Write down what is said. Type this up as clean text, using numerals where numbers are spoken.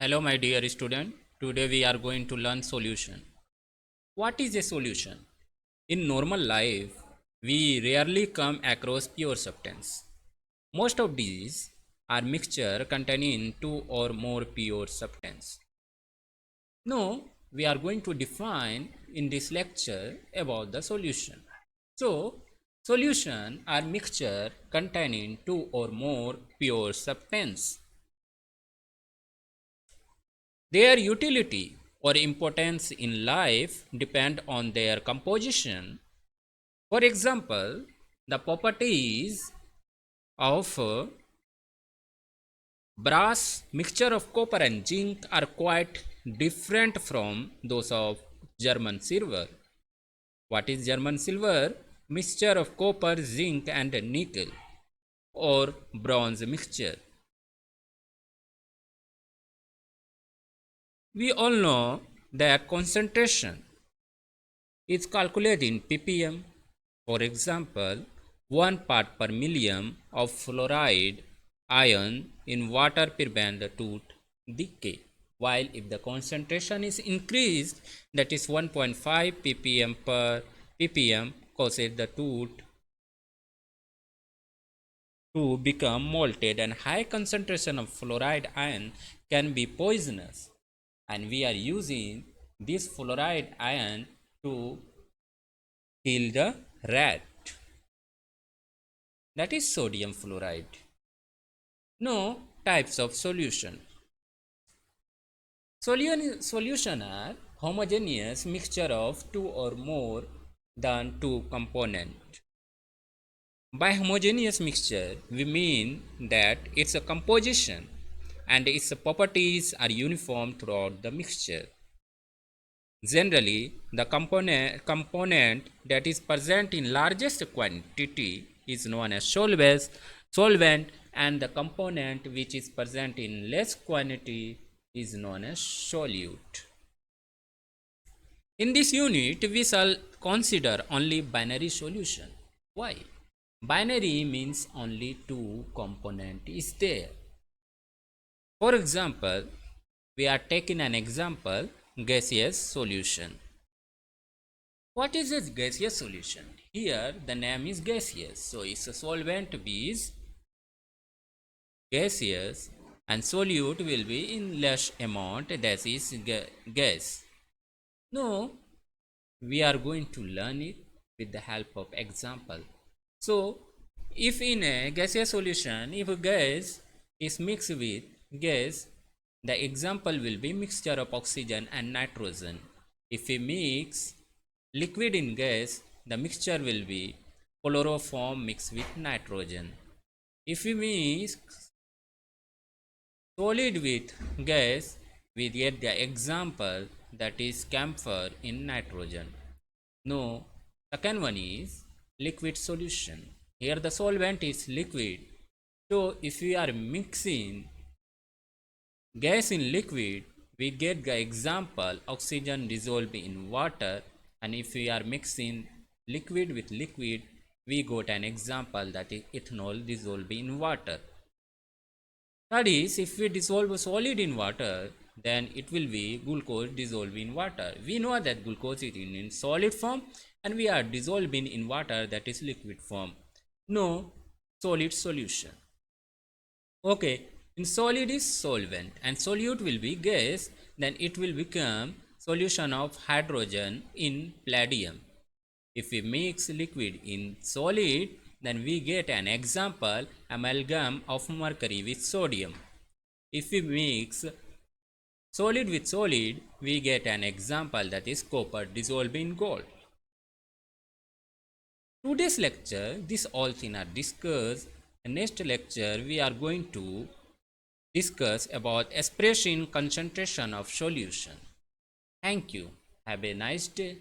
Hello my dear student, today we are going to learn solution. What is a solution? In normal life, we rarely come across pure substance. Most of these are mixture containing two or more pure substance. Now, we are going to define in this lecture about the solution. So, solution are mixture containing two or more pure substance. Their utility or importance in life depend on their composition. For example, the properties of brass mixture of copper and zinc are quite different from those of German silver. What is German silver? Mixture of copper, zinc and nickel, or bronze mixture. We all know that concentration is calculated in ppm. For example, 1 part per million of fluoride ion in water prevent the tooth decay, while if the concentration is increased, that is 1.5 ppm per ppm, causes the tooth to become molted, and high concentration of fluoride ion can be poisonous, and we are using this fluoride ion to kill the rat, that is sodium fluoride. No types of solution. Solution are homogeneous mixture of two or more than two components. By homogeneous mixture, we mean that its a composition and its properties are uniform throughout the mixture. Generally, the component that is present in largest quantity is known as solvent, and the component which is present in less quantity is known as solute. In this unit, we shall consider only binary solution. Why? Binary means only two component is there. For example, we are taking an example gaseous solution. What is a gaseous solution? Here the name is gaseous, so its solvent is gaseous and solute will be in less amount, that is gas. Now we are going to learn it with the help of example. So if in a gaseous solution, if a gas is mixed with gas, the example will be mixture of oxygen and nitrogen. If we mix liquid in gas, the mixture will be chloroform mixed with nitrogen. If we mix solid with gas, we get the example that is camphor in nitrogen. No, second one is liquid solution. Here the solvent is liquid. So if we are mixing gas in liquid, we get the example oxygen dissolved in water, and if we are mixing liquid with liquid, we got an example that is ethanol dissolved in water. That is, if we dissolve a solid in water, then it will be glucose dissolved in water. We know that glucose is in solid form and we are dissolving in water, that is liquid form. No solid solution. Okay, in solid is solvent and solute will be gas, then it will become solution of hydrogen in palladium. If we mix liquid in solid, then we get an example amalgam of mercury with sodium. If we mix solid with solid, we get an example that is copper dissolved in gold. Today's lecture, this all things are discussed. Next lecture, we are going to discuss about expression concentration of solution. Thank you. Have a nice day.